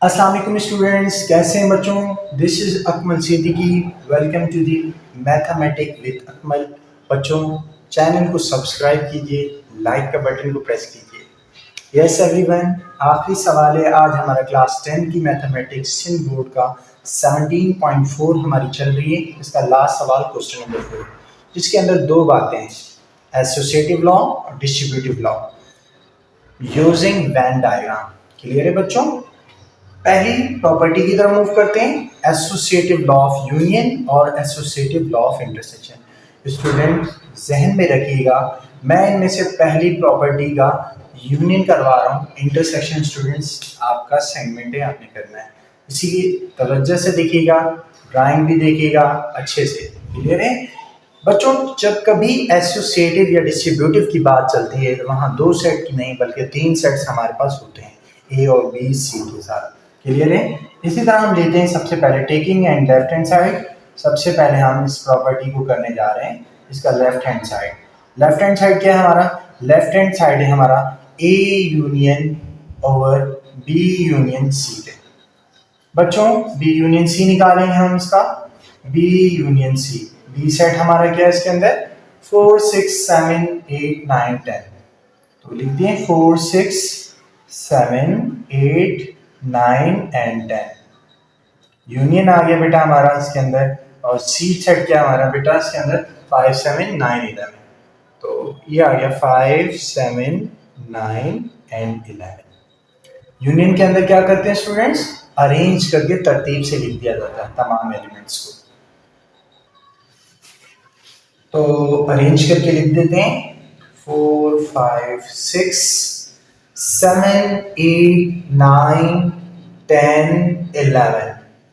अस्सलाम वालेकुम स्टूडेंट्स, कैसे हैं बच्चों। This is Akmal Siddiqui. Welcome to the mathematic with Akmal. बच्चों, चैनल को सब्सक्राइब कीजिए, लाइक का बटन को प्रेस कीजिए। यस एवरीवन, आखिरी सवाल है आज हमारा क्लास 10 की मैथमेटिक्स सिंध बोर्ड का 17.4 हमारी चल रही है। इसका लास्ट सवाल क्वेश्चन नंबर 4, जिसके अंदर दो बातें हैं, एसोसिएटिव लॉ और distributive law using Venn diagram. Clear है बच्चों। पहली प्रॉपर्टी की तरफ मूव करते हैं, एसोसिएटिव लॉ ऑफ यूनियन और associative law of intersection. Student जहन में रखिएगा, मैं इनमें से पहली प्रॉपर्टी का यूनियन करवा रहा हूँ, इंटरसेक्शन स्टूडेंट्स आपका सेगमेंट है, आपने करना है, इसीलिए तवज्जो से देखिएगा, ड्राइंग भी देखिएगा अच्छे से। क्लियर है बच्चों। जब कभी एसोसिएटिव या डिस्ट्रीब्यूटिव की बात चलती है तो वहाँ दो सेट की नहीं बल्कि तीन सेट्स हमारे पास होते हैं, ए और बी सी के साथ। क्लियर है। इसी तरह हम लेते हैं सबसे पहले taking and left hand side. सबसे पहले हम इस प्रॉपर्टी को करने जा रहे हैं, इसका left hand side. Left hand side क्या है हमारा? लेफ्ट हैंड साइड है हमारा A union over B union C है। बच्चों बी यूनियन सी निकालेंगे हम, इसका B union C. B set हमारा क्या है इसके अंदर? 4 6 7 8 9 10। तो लिख दिए 4 6 7 8 9 एंड 10। यूनियन आ गया बेटा हमारा इसके अंदर, और सी सेट क्या हमारा बेटा इसके अंदर? 5 7 9 11। तो ये आ गया 5 7 9 एंड 11। यूनियन के अंदर क्या करते हैं स्टूडेंट्स? अरेंज करके तरतीब से लिख दिया जाता है तमाम एलिमेंट्स को। तो अरेंज करके लिख देते हैं 4 5 6 7 8 9 10 11।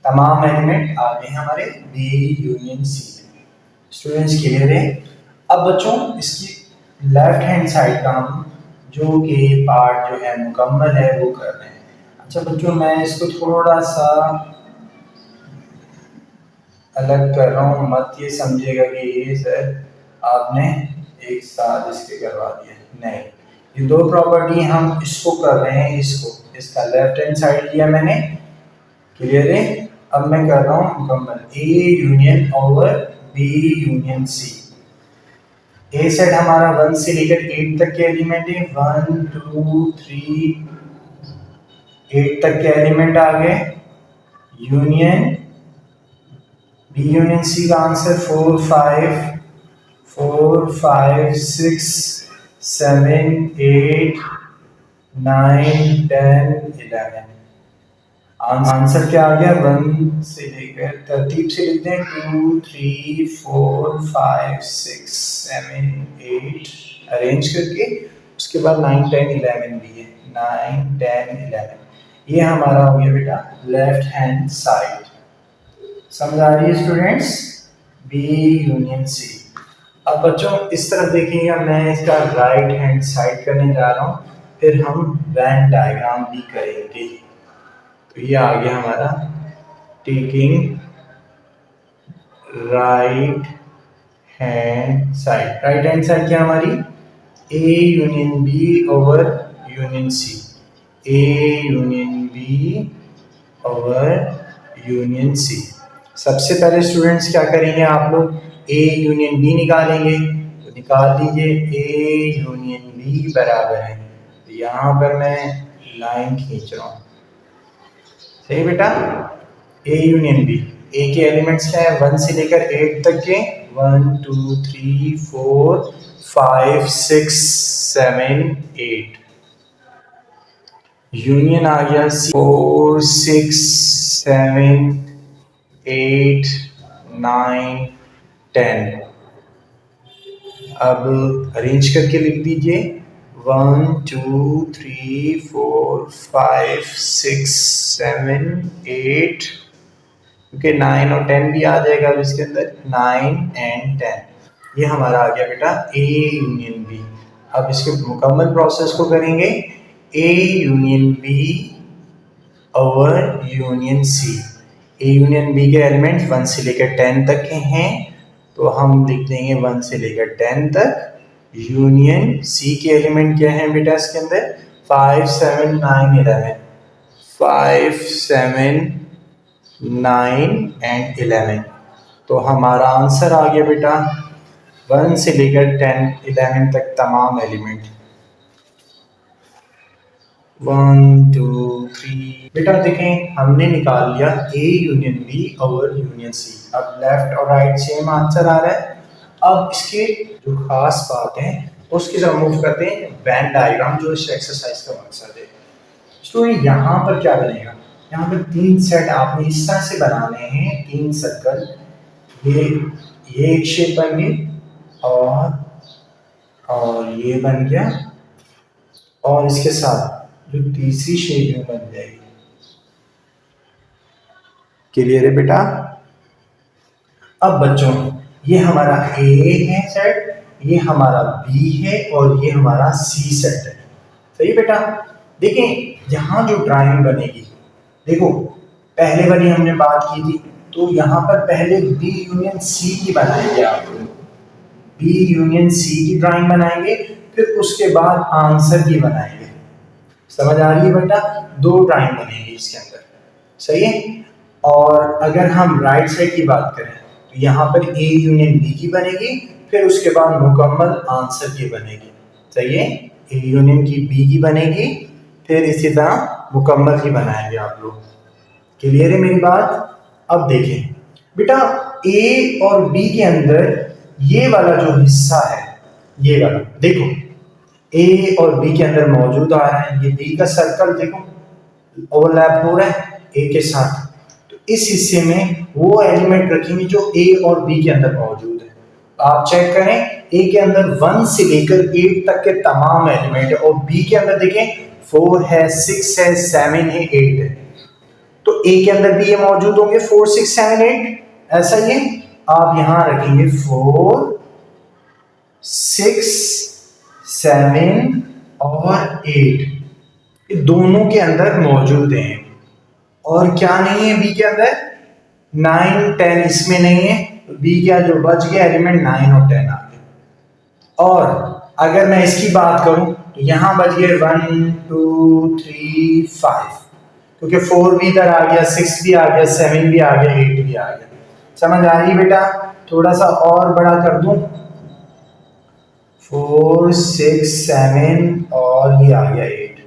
तमाम एलिमेंट आ गए हमारे बी यूनियन सी में। स्टूडेंट्स क्लियर है। अब बच्चों इसकी लेफ्ट हैंड साइड का हम जो कि पार्ट जो है मुकम्मल है वो कर रहे हैं। अच्छा बच्चों, मैं इसको थोड़ा सा अलग कर रहा हूँ, मत ये समझिएगा कि ये सर आपने एक साथ इसके करवा दिया, नहीं। ये दो प्रॉपर्टी हम इसको कर रहे हैं, इसका लेफ्ट हैंड साइड लिया मैंने। क्लियर है। अब मैं कर रहा हूँ मुकम्मल A union over B union C. A set हमारा 1 से लेकर 8 तक के एलिमेंट है, 1 2 3 8 तक के एलिमेंट आ गए। यूनियन बी यूनियन सी का आंसर 4 5 6 7 8 9 10 11। आंसर क्या आ गया? 1 से लेकर तरतीब से लिखते हैं 2 3 4 5 6 7 8 अरेंज करके, उसके बाद 9 10 11 भी है, 9 10 11। ये हमारा हो गया बेटा लेफ्ट हैंड साइड। समझ आ रही है स्टूडेंट्स? बी यूनियन सी। अब बच्चों इस तरफ देखिएगा, मैं इसका राइट हैंड साइड करने जा रहा हूँ, फिर हम वेन डायग्राम भी करेंगे। तो ये आ गया हमारा taking right hand side. Right hand side क्या हमारी? A union B over union C. A union B over union C. सबसे पहले स्टूडेंट्स क्या करेंगे आप लोग? ए यूनियन बी निकालेंगे। तो निकाल लीजिए ए यूनियन बी बराबर है, तो यहाँ पर मैं लाइन खींच रहा हूँ, सही बेटा। ए यूनियन बी, ए के एलिमेंट्स क्या है? 1 से लेकर 8 तक के, 1 2 3 4 5 6 7 8। यूनियन आ गया 4 6 7 8 9 10। अब अरेंज करके लिख दीजिए 1 2 3 4 5 6 7 8, क्योंकि 9 और 10 भी आ जाएगा अब इसके अंदर, 9 एंड 10। ये हमारा आ गया बेटा ए यूनियन बी। अब इसके मुकम्मल प्रोसेस को करेंगे, A union B over union C. A union B के एलिमेंट 1 से लेकर 10 तक के हैं, तो हम लिख देंगे 1 से लेकर 10 तक। यूनियन सी के एलिमेंट क्या है बेटा इसके अंदर? 5 7 9 11। 5, 7, 9 एंड 11। तो हमारा आंसर आ गया बेटा 1 से लेकर 10, 11 तक तमाम एलिमेंट। 1, 2, 3। बेटा देखें हमने निकाल लिया A यूनियन B और यूनियन C। अब लेफ्ट और राइट सेम आंसर आ रहा है। अब इसके जो खास बात है उसकी तरफ मूव करते हैं वेन डायग्राम, जो इस एक्सरसाइज का मकसद है। स्टूडेंट यहाँ पर क्या बनेगा, यहाँ पर 3 सेट आपने इस तरह से बनाने हैं, 3 सर्कल। ये एक शेप बन गई और ये बन गया, और इसके साथ जो तीसरी शेप में बन जाएगी। क्लियर है बेटा? अब बच्चों ये हमारा ए है सेट, ये हमारा बी है और ये हमारा सी सेट है। सही बेटा? देखें यहाँ जो ड्राइंग बनेगी, देखो पहले वाली हमने बात की थी, तो यहाँ पर पहले बी यूनियन सी की बनाएंगे आप लोग। बी यूनियन सी की ड्राइंग बनाएंगे, फिर उसके बाद आंसर की बनाएंगे। समझ आ रही है बेटा? 2 ड्राइंग बनेगी इसके अंदर। सही है? और अगर हम राइट साइड की बात करें तो यहाँ पर ए यूनियन बी की बनेगी, फिर उसके बाद मुकम्मल आंसर की बनेगी। सही है? ए यूनियन की बी की बनेगी, फिर इसी तरह मुकम्मल की बनाएंगे आप लोग। क्लियर है मेरी बात? अब देखें बेटा ए और बी के अंदर ये वाला जो हिस्सा है, ये वाला देखो ए और बी के अंदर मौजूद आ रहा है। ये बी का सर्कल देखो ओवरलैप हो रहा है ए के साथ, तो इस हिस्से में वो एलिमेंट रखेंगे जो ए और बी के अंदर मौजूद है। आप चेक करें ए के अंदर 1 से लेकर 8 तक के तमाम एलिमेंट है, और बी के अंदर देखें 4 है, 6 है, 7 है, 8 है। तो ए के अंदर भी ये मौजूद होंगे 4, 6, 7, 8। ऐसा ही है, आप यहां रखेंगे 4, 6, 7 और 8, ये दोनों के अंदर मौजूद हैं। और क्या नहीं है बी के अंदर? 9, 10 इसमें नहीं है। बी का जो बच गया एलिमेंट 9 और 10 आ गए। और अगर मैं इसकी बात करूं तो यहां बच गए 1, 2, 3, 5, क्योंकि 4 भी इधर आ गया, 6 भी आ गया, 7 भी आ गया, 8 भी आ गया। समझ आ रही है बेटा? थोड़ा सा और बड़ा कर दूं, 4, 6, 7 और ये आ गया 8।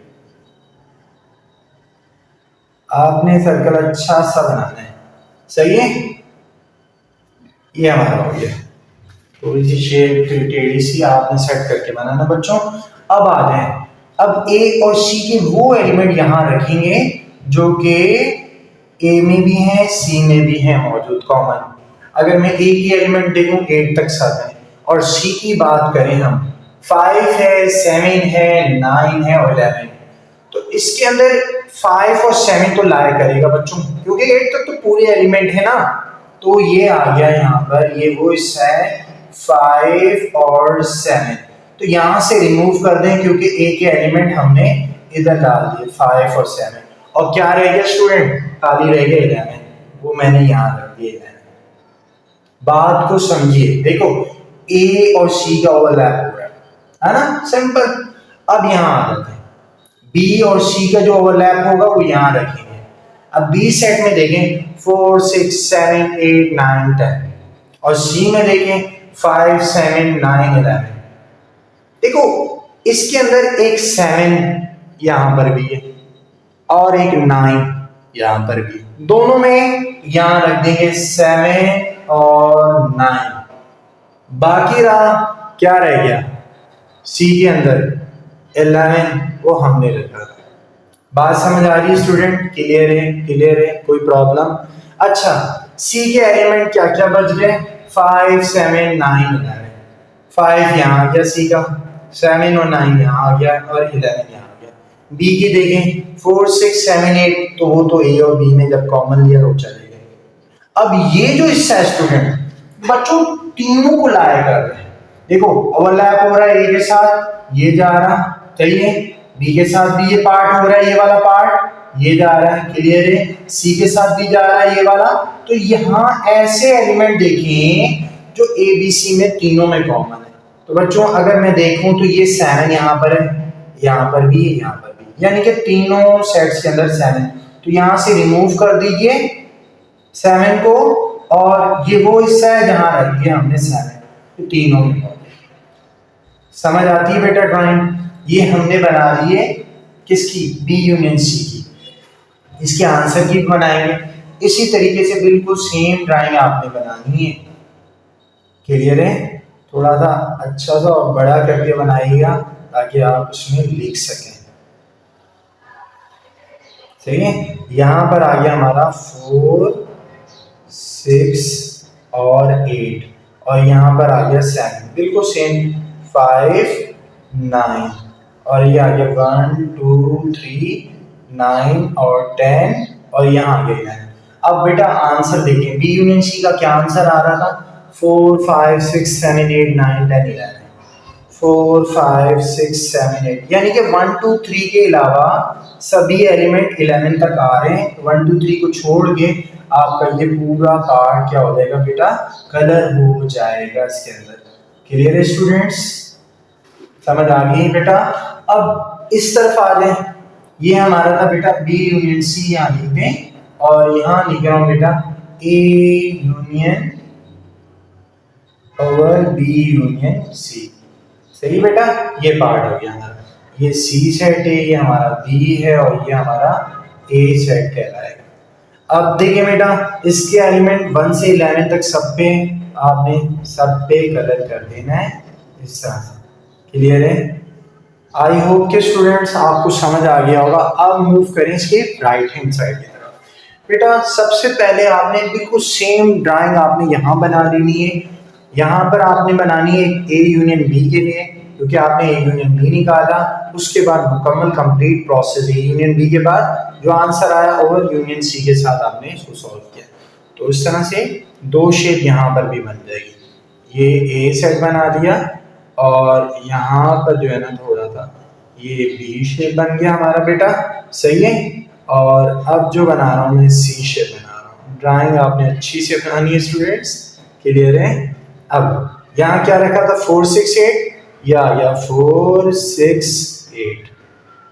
आपने सर्कल अच्छा सा बनाना है। सही है? ये हमारा हो गया। थोड़ी सी शेप टेढ़ी सी आपने सेट करके बनाना बच्चों। अब आ जाए, अब ए और सी के वो एलिमेंट यहां रखेंगे जो कि ए में भी हैं, सी में भी हैं मौजूद कॉमन। अगर मैं ए की एलिमेंट देखूं 8 तक सब है, और सी की बात करें हम 5 है, 7 है, 9 है और 11। तो इसके अंदर 5 और 7 तो लाया करेगा बच्चों, क्योंकि 8 तक तो पूरे एलिमेंट है ना। तो ये आ गया यहाँ पर, ये वो हिस्सा है 5 और 7। तो यहाँ से रिमूव कर दें, क्योंकि ए के एलिमेंट हमने इधर डाल दिए 5 और 7। और क्या रह गया स्टूडेंट? खाली रह गया 11, वो मैंने यहाँ रख दिया 11। बात को समझिए, देखो ए और सी का ओवरलैप हो रहा है ना, सिंपल। अब यहाँ आ जाते हैं, बी और सी का जो ओवरलैप होगा वो यहाँ रखेंगे। अब बी सेट में देखें 4, 6, 7, 8, 9, 10, और सी में देखें 5, 7, 9, 11। देखो इसके अंदर एक 7 यहाँ पर भी है और एक 9 यहाँ पर भी है। दोनों में यहाँ रख देंगे 7 और 9। बाकी रहा, क्या रह गया? सी के अंदर 11, वो हमने रखा था। बात समझ आ रही है स्टूडेंट? क्लियर है? क्लियर है? कोई प्रॉब्लम? अच्छा, सी के एलिमेंट क्या क्या बच गए? 5, 7, 9, 11। 5 यहाँ आ गया सी का, 7 और 9 यहाँ आ गया, और 11 यहाँ आ गया। बी की देखें 4, 6, 7, 8, तो वो तो ए और बी में जब कॉमन लिया तो चले गए। अब ये जो हिस्सा है स्टूडेंट, बच्चों तीनों को लाया कर रहे हैं। देखो ओवरलैप हो रहा है ए के साथ, ये जा रहा, सही है। बी के साथ भी ये पार्ट हो रहा है, ये वाला पार्ट ये जा रहा है, क्लियर है। सी के साथ भी जा रहा है ये वाला। तो यहाँ ऐसे एलिमेंट देखें जो ए बी सी में तीनों में कॉमन है। तो बच्चों अगर मैं देखूं तो ये 7 यहाँ पर है, यहाँ पर भी, यहाँ पर भी, यानी कि तीनों सेट्स के अंदर 7। तो यहाँ से रिमूव कर दीजिए 7 को, और ये वो हिस्सा है जहाँ रख दिया हमने 7, तो तीनों में समझ आती है बेटा ड्राइंग। ये हमने बना ली है किसकी, बी यूनियन सी की। इसके आंसर की बनाएंगे इसी तरीके से, बिल्कुल सेम ड्राइंग आपने बनानी है। क्लियर है? थोड़ा सा अच्छा सा और बड़ा करके बनाइएगा ताकि आप उसमें लिख सकें। सही है? यहाँ पर आ गया हमारा 4, 6 और 8, और यहाँ पर आ गया 7, बिल्कुल सेम 5, 9, और ये आ गया 1, 2, 3, 9 और 10, और यहाँ आ गया 11। अब बेटा आंसर देखिए, बी यूनियन सी का क्या आंसर आ रहा था, 4, 5, 6, 7, 8, 9, 10, 11। 4, 5, 6, 7, 8, यानी कि 1, 2, 3 के अलावा सभी एलिमेंट 11 तक आ रहे हैं। 1, 2, 3 को छोड़ के आपका ये पूरा कार्ड क्या हो जाएगा बेटा, कलर हो जाएगा इसके अंदर। क्लियर है स्टूडेंट्स? समझ आ गई बेटा? अब इस तरफ आ जाए, ये हमारा था बेटा बी यूनियन सी, यहाँ लिख दें, और यहाँ लिख रहा हूँ बेटा A union over B union C. सही बेटा? ये पार्ट हो गया हमारा, ये सी सेट है, ये हमारा बी है, और ये हमारा ए सेट कहलाएगा। अब देखिए बेटा, इसके एलिमेंट 1 से 11 तक सब पे आपने सब पे कलर कर देना है इस तरह से। क्लियर है? आई होप के स्टूडेंट्स आपको समझ आ गया होगा। अब मूव करें इसके राइट हैंड साइड की तरफ। बेटा सबसे पहले आपने बिल्कुल सेम ड्राइंग आपने यहाँ बना लेनी है। यहाँ पर आपने बनानी है ए यूनियन बी के लिए, क्योंकि आपने ए यूनियन बी निकाला। उसके बाद मुकम्मल complete process A union B के बाद जो आंसर आया ओवर यूनियन सी के साथ आपने इसको सॉल्व किया। तो इस तरह से दो शेप यहाँ पर भी बन जाएगी। ये ए सेट बना दिया, और यहाँ पर जो है ना थोड़ा सा ये बी शेप बन गया हमारा बेटा। सही है? और अब जो बना रहा हूँ मैं सी शेप बना रहा हूँ। ड्राइंग आपने अच्छी से बनानी है स्टूडेंट्स। क्लियर है? अब यहाँ क्या रखा था, 4, 6, 8, या 4, 6, 8,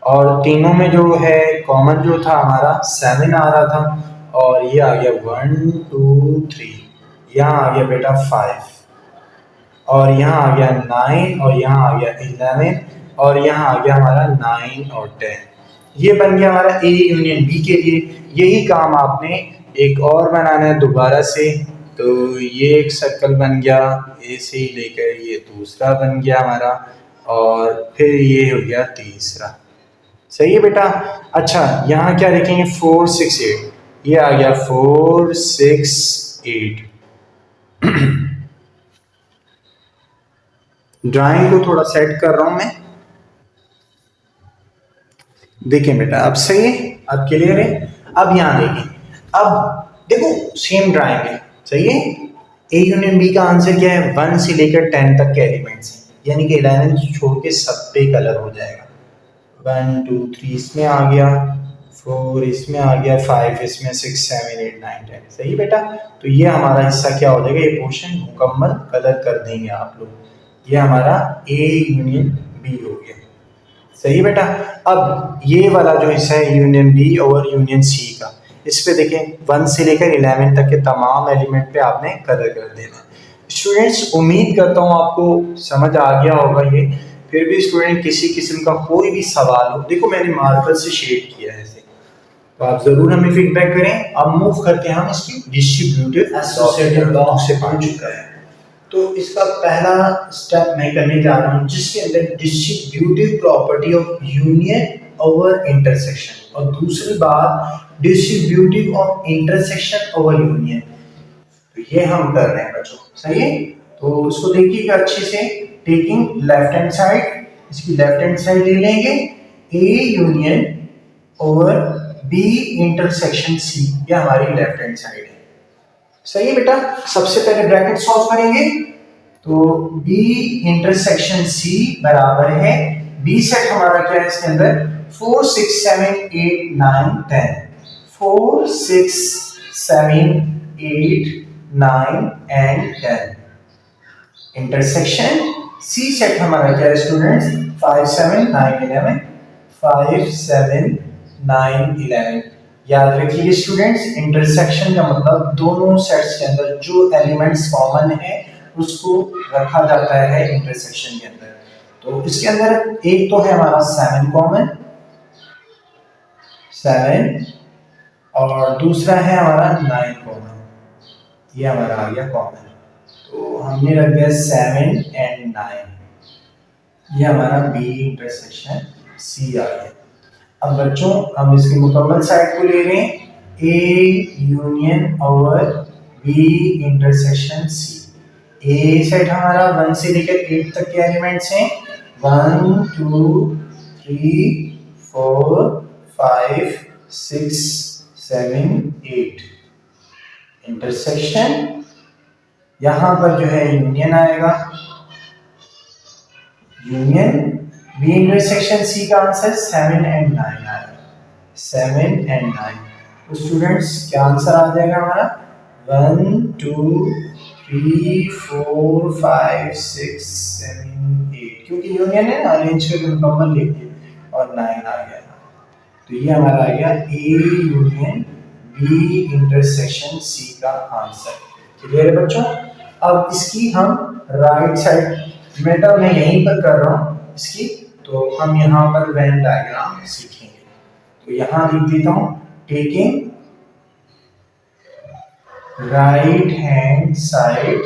और तीनों में जो है कॉमन जो था हमारा 7 आ रहा था, और ये आ गया 1, 2, 3, यहाँ आ गया बेटा 5, और यहाँ आ गया 9, और यहाँ आ गया 11, और यहाँ आ गया हमारा 9 और 10। ये बन गया हमारा ए यूनियन बी के लिए। यही काम आपने एक और बनाना है दोबारा से। तो ये एक सर्कल बन गया, ए से ही लेकर ये दूसरा बन गया हमारा, और फिर ये हो गया तीसरा। सही है बेटा? अच्छा, यहाँ क्या लिखेंगे, 4, 6, 8, ये आ गया 4, 6, 8। ड्राइंग को थोड़ा सेट कर रहा हूं मैं। देखिए बेटा अब सही है, अब क्लियर है। अब यहाँ देखिए, अब देखो सेम ड्राइंग है। सही है? ए यूनियन बी का आंसर क्या है, 1 से लेकर 10 तक के एलिमेंट्स हैं, यानी कि 11 छोड़ के सब पे कलर हो जाएगा। 1, 2, 3 इसमें आ गया, 4 इसमें आ गया, 5 इसमें, 6, 7, 8, 9, 10। सही बेटा? तो ये हमारा हिस्सा क्या हो जाएगा, ये पोर्शन मुकम्मल कलर कर देंगे आप लोग। ये हमारा ए यूनियन बी हो गया। सही बेटा? अब ये वाला जो हिस्सा है यूनियन बी और यूनियन सी का, इस पे देखें 1 से लेकर 11 तक के तमाम एलिमेंट पे आपने कलर कर देना। स्टूडेंट्स उम्मीद करता हूँ आपको समझ आ गया होगा ये। फिर भी स्टूडेंट किसी किस्म का कोई भी सवाल हो, देखो मैंने मार्कर से शेड किया है इसे, तो आप जरूर हमें फीडबैक करें। अब मूव करते हैं हम इसकी डिस्ट्रीब्यूटिव एसोसिएटिव लॉ से पढ़ चुका है। तो इसका पहला स्टेप मैं करने जा रहा हूँ, जिसके अंदर distributive property of union over intersection, और दूसरी बात distributive of intersection over union. तो ये हम कर रहे हैं बच्चों। सही है? तो इसको देखिएगा अच्छे से। टेकिंग लेफ्ट हैंड साइड, इसकी लेफ्ट हैंड साइड ले लेंगे, A union over B intersection C, ये हमारी लेफ्ट हैंड साइड है। सही है बेटा? सबसे पहले ब्रैकेट सॉल्व करेंगे, तो B इंटरसेक्शन C बराबर है, B सेट हमारा क्या है इसके अंदर, 4, 6, 7, 8, 9, 10। 4, 6, 7, 8, 9 एंड 10। इंटरसेक्शन C सेट हमारा क्या है स्टूडेंट्स, 5, 7, 9, 11। 5, 7, 9, 11। याद रखिए स्टूडेंट्स, इंटरसेक्शन का मतलब दोनों सेट्स के अंदर जो एलिमेंट्स कॉमन है उसको रखा जाता है इंटरसेक्शन के अंदर। तो इसके अंदर एक तो है हमारा 7 कॉमन, 7, और दूसरा है हमारा 9 कॉमन, ये हमारा आ गया कॉमन। तो हमने रख दिया 7 एंड 9, ये हमारा बी इंटरसेक्शन सी आ गया। अब बच्चों हम इसकी मुकम्मल साइड को ले रहे हैं, A union over B intersection C. A set हमारा 1 से लेकर 8 तक के एलिमेंट्स हैं, 1 2 3 4 5 6 7 8। इंटरसेक्शन यहां पर जो है यूनियन आएगा, यूनियन बी इंटरसेक्शन सी का आंसर 7 एंड 9 आएगा, 7 एंड 9। तो स्टूडेंट्स क्या आंसर आ जाएगा हमारा 1 2 3 4 5 6 7 8, क्योंकि यूनियन है ना, अरेंज करके मुकम्मल लिखिए, और 9 आ गया। तो ये हमारा आ गया A union B intersection C का आंसर। क्लियर है बच्चों? अब इसकी हम राइट साइड बेटा मैं यहीं पर कर रहा हूँ इसकी, तो हम यहाँ पर वेन डायग्राम सीखेंगे। तो यहाँ लिख देता हूँ, taking right hand side,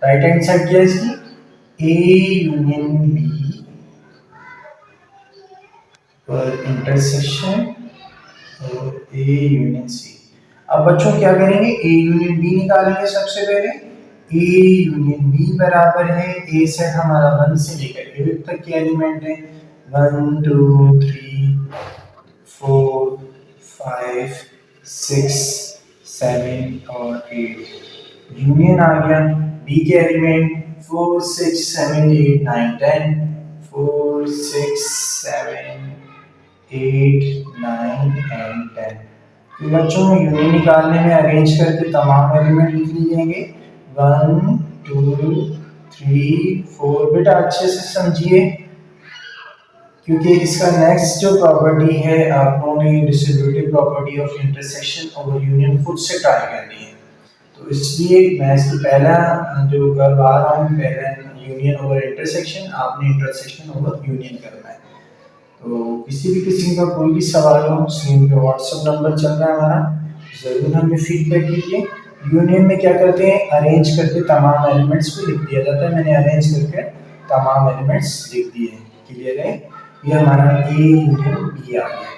right hand side क्या है इसकी, ए यूनियन बी पर इंटरसेक्शन और ए यूनियन सी। अब बच्चों क्या करेंगे, ए यूनियन बी निकालेंगे सबसे पहले। ए यूनियन बी बराबर है, ए सेट हमारा 1 से लेकर 8 तक के एलिमेंट है, 1 2 3 4 5 6 7 और 8। यूनियन आ गया बी के एलिमेंट 4 6 7 8 9 10, 4 6 7 8 9 एंड 10। तो बच्चों यूनियन निकालने में अरेंज करके तमाम एलिमेंट लिख लीजिएंगे, 1 2 3 4। बेटा अच्छे से समझिए, क्योंकि इसका नेक्स्ट जो प्रॉपर्टी है आपको ने डिस्ट्रीब्यूटिव प्रॉपर्टी ऑफ इंटरसेक्शन और यूनियन खुद से ट्राई करनी है। तो इसलिए मैं इसकी पहला जो करवा रहा हूँ, पहला यूनियन ओवर इंटरसेक्शन, आपने इंटरसेक्शन ओवर यूनियन करना है। तो किसी भी किस्म का कोई भी सवाल हो, स्क्रीन पे व्हाट्सएप नंबर चल रहा है हमारा, ज़रूर हमें फीडबैक कीजिए। यूनियन में क्या करते हैं, अरेंज करके तमाम एलिमेंट्स को लिख दिया जाता है। मैंने अरेंज करके तमाम एलिमेंट्स लिख दिए हैं। क्लियर है? ये हमारा ए यूनियन बी आ गया।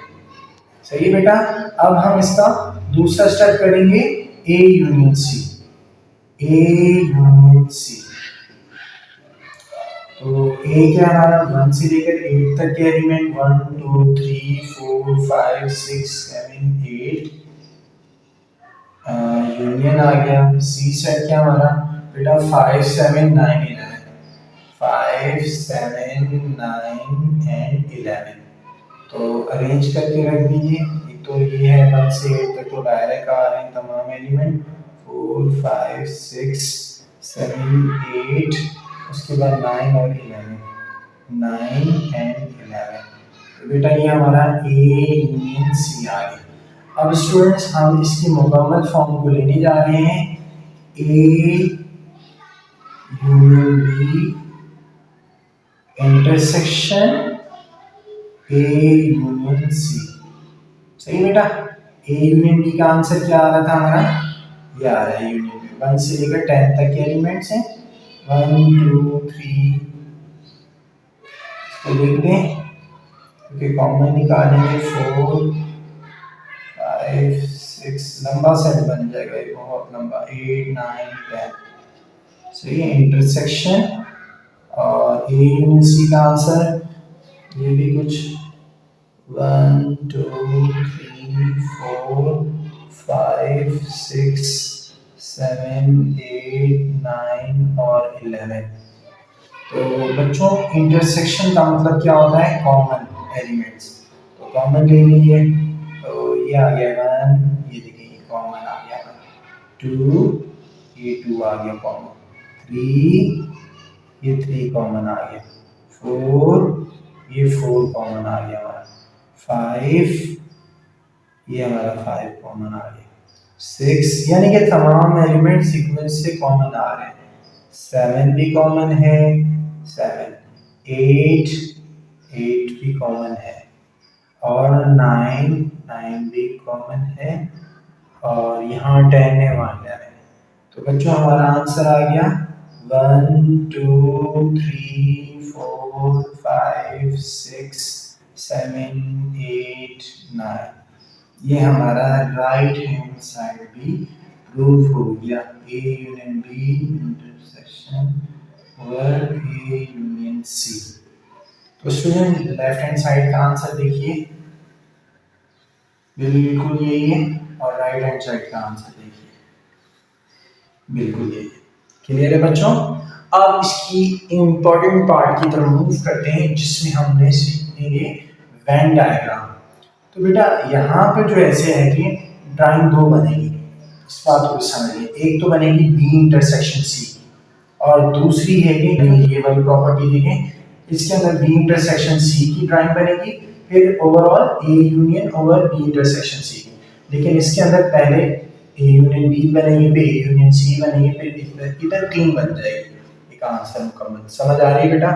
सही है बेटा? अब हम इसका दूसरा स्टेप करेंगे, A union C. A union C, तो ए क्या हमारा 1 से लेकर 8 तक के एलिमेंट, 1 2 3 4 5 6 7 8। यूनियन आ गया सी सेट क्या हमारा बेटा 5 7 9 11, 5 7 9 एंड 11। तो अरेंज करके रख दीजिए। एक तो ये है 1 से 8 तक तो डायरेक्ट आ रहे हैं तमाम एलिमेंट, 4 5 6 7 8, उसके बाद 9 और 11, 9 एंड 11। तो बेटा ये हमारा ए यूनियन सी आ गया। अब स्टूडेंट्स हम इसकी मुकम्मल फॉर्म को लेने जा रहे हैं, A union B intersection A union C. सही बेटा? ए यूनियन बी का आंसर क्या आ रहा था हमारा, ये आ रहा है यूनियन बी। 1 से लेकर 10 तक के एलिमेंट्स हैं, 1 2 3, तो लिख दें क्योंकि कॉमन निकालेंगे, 4 5 6, लंबा सेट बन जाएगा ये, बहुत लंबा, 8 9 10। सही है? इंटरसेक्शन और ए यूनियन सी का आंसर ये भी कुछ 1 2 3 4 5 6 7 8 9 और 11। तो बच्चों इंटरसेक्शन का मतलब क्या होता है, कॉमन एलिमेंट्स। तो कॉमन ले लीजिए, तो ये आ गया 1, ये देखिए कॉमन आ गया, 2, ये 2 आ गया कॉमन, 3, ये 3 कॉमन आ गया, 4, ये 4 कॉमन आ गया हमारा, 5, ये हमारा 5 कॉमन आ गया। 6 यानी कि तमाम एलिमेंट सीक्वेंस से कॉमन आ रहे हैं। 7 भी कॉमन है, 7, 8, 8 भी कॉमन है, और 9, 9 भी कॉमन है, और यहाँ 10 है, वहाँ 11 है। तो बच्चों हमारा आंसर आ गया 1 2 3 4 5 6 7 8 9। ये हमारा राइट हैंड साइड भी प्रूव हो गया। A union B intersection work A union C. तो स्टूडेंट लेफ्ट हैंड साइड का आंसर देखिए, बिल्कुल यही है, और राइट हैंड साइड का आंसर देखिए, बिल्कुल यही है। क्लियर है बच्चों? अब इसकी इंपॉर्टेंट पार्ट की तरफ मूव करते हैं, जिसमें हमने सीखेंगे वेन डायग्राम। तो बेटा यहाँ पे जो ऐसे है कि ड्राइंग दो बनेगी, इस बात को समझिए। एक तो बनेगी बी इंटरसेक्शन सी, और दूसरी है कि ये वाली प्रॉपर्टी देखें, इसके अंदर बी इंटरसेक्शन सी की ड्राइंग बनेगी, फिर overall A union over B intersection C की। लेकिन इसके अंदर पहले ए यूनियन बी बनेगी, फिर ए यूनियन सी बनेगी, फिर इधर तीन बन जाएगी। एक आंसर मुकम्मल। समझ आ रही है बेटा?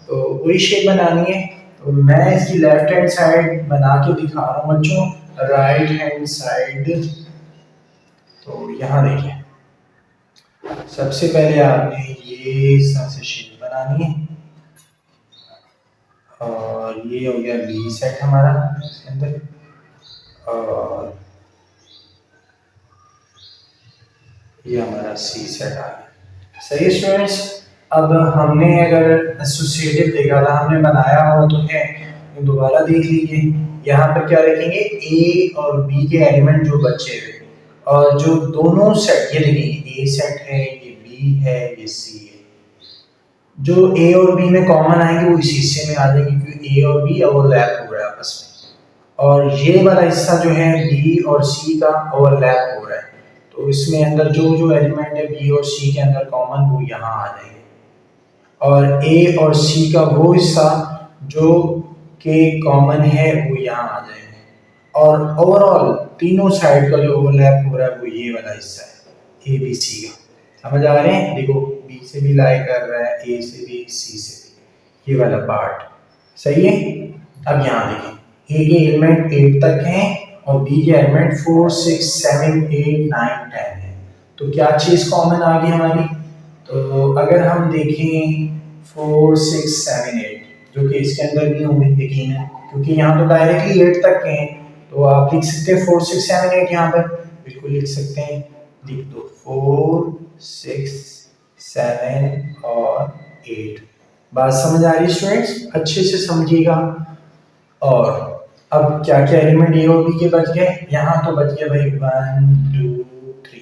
तो वही शेप बनानी है। तो मैं इसकी लेफ्ट हैंड साइड बना के दिखा रहा हूँ बच्चों, राइट हैंड साइड। तो यहाँ देखिए, सबसे पहले आपने ये सबसे शेप बनानी है, और ये हो गया बी सेट हमारा इसके अंदर, और ये हमारा सी सेट आ गया। सही है स्टूडेंट्स? अब हमने अगर एसोसिएटिव देखा था, हमने बनाया हो तो है, तो दोबारा देख लीजिए। यहाँ पर क्या रखेंगे, ए और बी के एलिमेंट जो बचे हुए, और जो दोनों सेट, ये देखिए ए सेट है, ये बी है, ये सी है। जो ए और बी में कॉमन आएंगे वो इस हिस्से में आ जाएंगे, क्योंकि ए और बी ओवरलैप हो रहा है आपस में, और ये वाला हिस्सा जो है बी और सी का ओवरलैप हो रहा है। तो इसमें अंदर जो जो एलिमेंट है बी और सी के अंदर कॉमन, वो यहाँ आ जाएंगे, और ए और सी का वो हिस्सा जो के कॉमन है वो यहाँ आ जाएंगे, और ओवरऑल तीनों साइड का जो ओवरलैप हो रहा है वो ये वाला हिस्सा है ए बी सी का। समझ आ रहे हैं? देखो बी से भी लाई कर रहा है, ए से भी, सी से भी, ये वाला पार्ट। सही है? अब यहाँ देखिए, ए के एलिमेंट 8 तक हैं, और बी के एलिमेंट 4 6 7 8 9 10 है। तो क्या चीज कॉमन आ गई हमारी? तो अगर हम देखें 4 6 7 8, जो कि इसके अंदर भी होंगे यकीनन, क्योंकि यहाँ तो डायरेक्टली 8 तक के हैं, तो आप लिख सकते हैं 4 6 7 8 यहाँ पर, बिल्कुल लिख सकते हैं। लिख दो 4 6 7 और 8। बात समझ आ रही है स्टूडेंट्स? अच्छे से समझिएगा। और अब क्या क्या एलिमेंट ए और बी के बच गए? यहाँ तो बच गए भाई 1 2 3।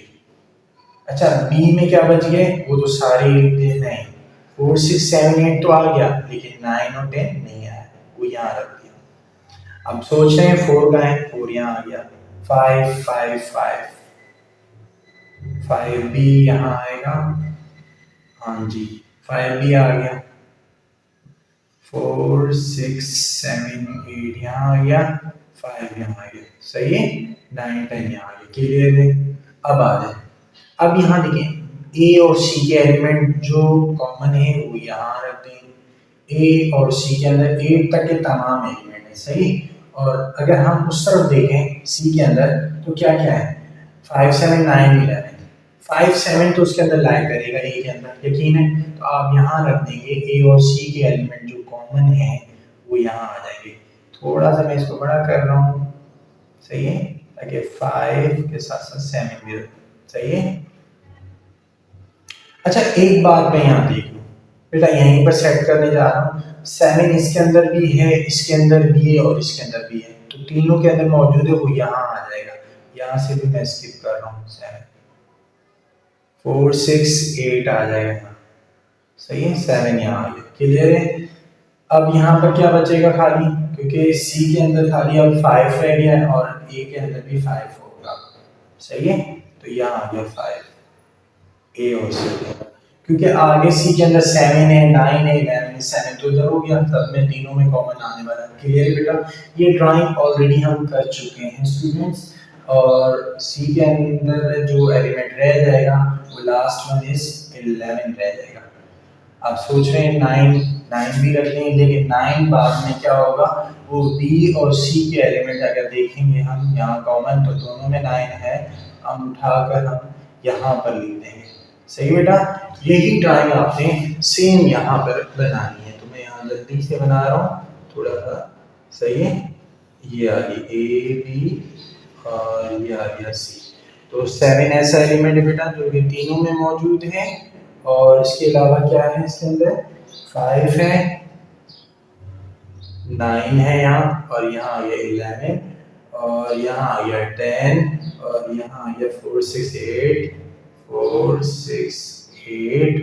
अच्छा बी में क्या बच गए? वो तो सारे नहीं, 4 6 7 8 तो आ गया, लेकिन 9 और 10 नहीं आया, वो यहाँ रख दिया। अब सोच रहे हैं 4 का है, 4 यहाँ आ गया, 5 5 5 5 भी यहाँ आएगा, हाँ जी 5 भी आ गया, 4 6 7 8 यहाँ आ गया, 5 यहाँ आ गया। सही है? 9 10 यहाँ आ गया। क्लियर है? अब आ जाए, अब यहाँ देखें ए और सी के एलिमेंट जो कॉमन है वो यहाँ रख दें। ए और सी के अंदर 8 तक के तमाम एलिमेंट है। सही? और अगर हम उस तरफ देखें सी के अंदर, तो क्या क्या है? 5 7 9 11। 5 7 तो उसके अंदर लाई करेगा ए के अंदर, यकीन है। तो आप यहाँ रख देंगे ए और सी के एलिमेंट जो कॉमन है वो यहाँ आ जाएंगे। थोड़ा सा मैं इसको बड़ा कर रहा हूँ, सही है, ताकि 5 के साथ साथ 7 भी रख। सही है? अच्छा एक बात मैं यहाँ देख लूँ बेटा, यहीं पर सेट करने जा रहा हूँ। 7 इसके अंदर भी है, इसके अंदर भी है, और इसके अंदर भी है, तो तीनों के अंदर मौजूद है, वो यहाँ आ जाएगा। यहाँ से भी मैं स्किप कर रहा हूँ, 7 4 6 8 आ जाएगा यहाँ। सही है? 7 यहाँ आ गया। क्लियर है? अब यहाँ पर क्या बचेगा खाली, क्योंकि सी के अंदर खाली अब 5 रह गया है, और ए के अंदर भी 5 होगा। सही है? तो यहाँ आ गया 5 ए और सी। क्योंकि आगे सी के अंदर 7 है, 9 है, 11 है, 7 तो इधर हो गया, सब में तीनों में कॉमन आने वाला है। क्लियर है बेटा? ये ड्राइंग ऑलरेडी हम कर चुके हैं स्टूडेंट्स। और सी के अंदर जो एलिमेंट रह जाएगा वो लास्ट वन इज 11 रह जाएगा। आप सोच रहे हैं 9 भी रख लें, लेकिन 9 बाद में क्या होगा, वो डी और सी के एलिमेंट अगर देखेंगे हम यहाँ कॉमन तो दोनों में 9 है, हम उठाकर हम यहाँ पर लिख देंगे। सही बेटा? यही ड्राइंग आपने सेम यहाँ पर बनानी है। तो मैं यहाँ जल्दी से बना रहा हूँ थोड़ा सा। सही है? ये आ गई ए बी और ये आ गया सी। तो 7 ऐसा एलिमेंट है बेटा जो कि तीनों में मौजूद है। और इसके अलावा क्या है इसके अंदर, 5 है, 9 है यहाँ, और यहाँ आ गया 11, और यहाँ आ गया 10, और यहाँ आ गया 4 6 8, 4 6 8,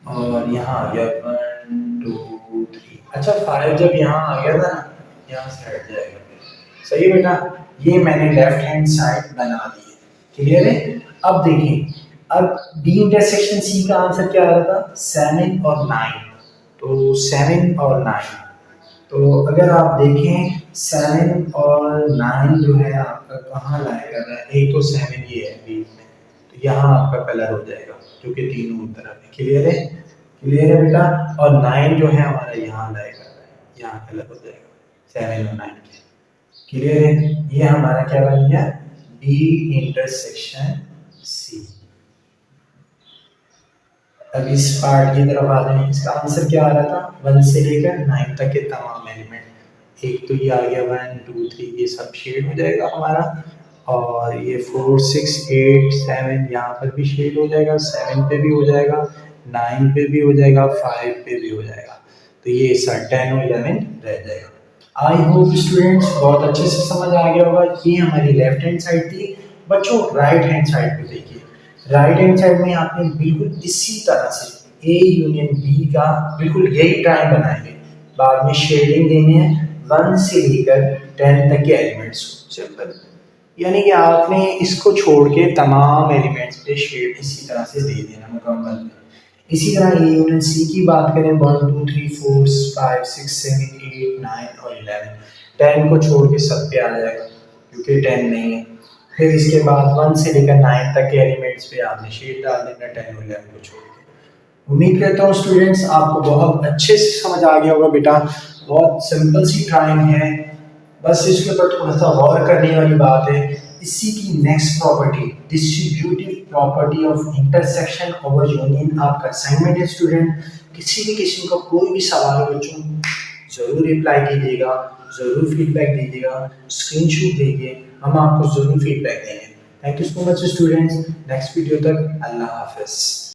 और यहाँ आ गया 1 2 3। अच्छा 5 जब यहाँ आ गया था ना, यहाँ से हट जाएगा। सही बेटा? ये मैंने लेफ्ट हैंड साइड बना दी है। क्लियर है? अब देखिए, अब बी इंटरसेक्शन सी का आंसर क्या आ रहा था, 7 और 9। तो 7 और 9, तो अगर आप देखें 7 और 9 जो है आपका कहाँ लाया कर रहा है, एक तो 7 ये है बीच में, तो यहाँ आपका कलर हो जाएगा जो कि तीनों तरफ है। क्लियर है? क्लियर है बेटा? और 9 जो है हमारा यहाँ लाया कर रहा है, यहाँ कलर हो जाएगा 7 और 9 के। क्लियर है? ये हमारा क्या बन गया, बी इंटरसेक्शन सी। अब इस पार्ट की तरफ आ जाए, इसका आंसर क्या आ रहा था, 1 से लेकर 9 तक के तमाम एलिमेंट। एक तो ये आ गया 1 2 3, ये सब शेड हो जाएगा हमारा, और ये 4 6 8 7 यहाँ पर भी शेड हो जाएगा, 7 पे भी हो जाएगा, 9 पे भी हो जाएगा, 5 पे भी हो जाएगा। तो ये 10 और 11 रह जाएगा। आई होप स्टूडेंट्स बहुत अच्छे से समझ आ गया होगा। ये हमारी लेफ्ट हैंड साइड थी। बच्चों राइट हैंड साइड को देखिए। राइट हैंड साइड में आपने बिल्कुल इसी तरह से ए यूनियन बी का बिल्कुल यही ड्राइंग बनाएंगे। बाद में शेडिंग देनी है 1 से लेकर 10 तक के एलिमेंट्स को। सिंपल, यानी कि आपने इसको छोड़ के तमाम एलिमेंट्स पे शेड इसी तरह से दे देना मुकम्मल। इसी तरह ए यूनियन सी की बात करें, 1 2 3 4 5 6 7 8 9 और 11, 10 को छोड़ के सब पे आ जाएगा क्योंकि 10 नहीं है। फिर इसके बाद 1 से लेकर 9 तक के एलिमेंट्स पे आपने शेड डाल देना 10 और 11 को छोड़ के। उम्मीद करता हूँ स्टूडेंट्स आपको बहुत अच्छे से समझ आ गया होगा बेटा। बहुत सिंपल सी ड्राइंग है, बस इसके ऊपर थोड़ा सा गौर करने वाली बात है। इसी की next property, distributive property of intersection over union, आपका असाइनमेंट है स्टूडेंट। किसी भी किस्म का कोई भी सवाल हो बच्चों, ज़रूर रिप्लाई कीजिएगा, ज़रूर फीडबैक दीजिएगा, स्क्रीनशॉट दीजिए, हम आपको ज़रूर फीडबैक देंगे। Thank you so much students. Next video तक अल्लाह हाफिज़।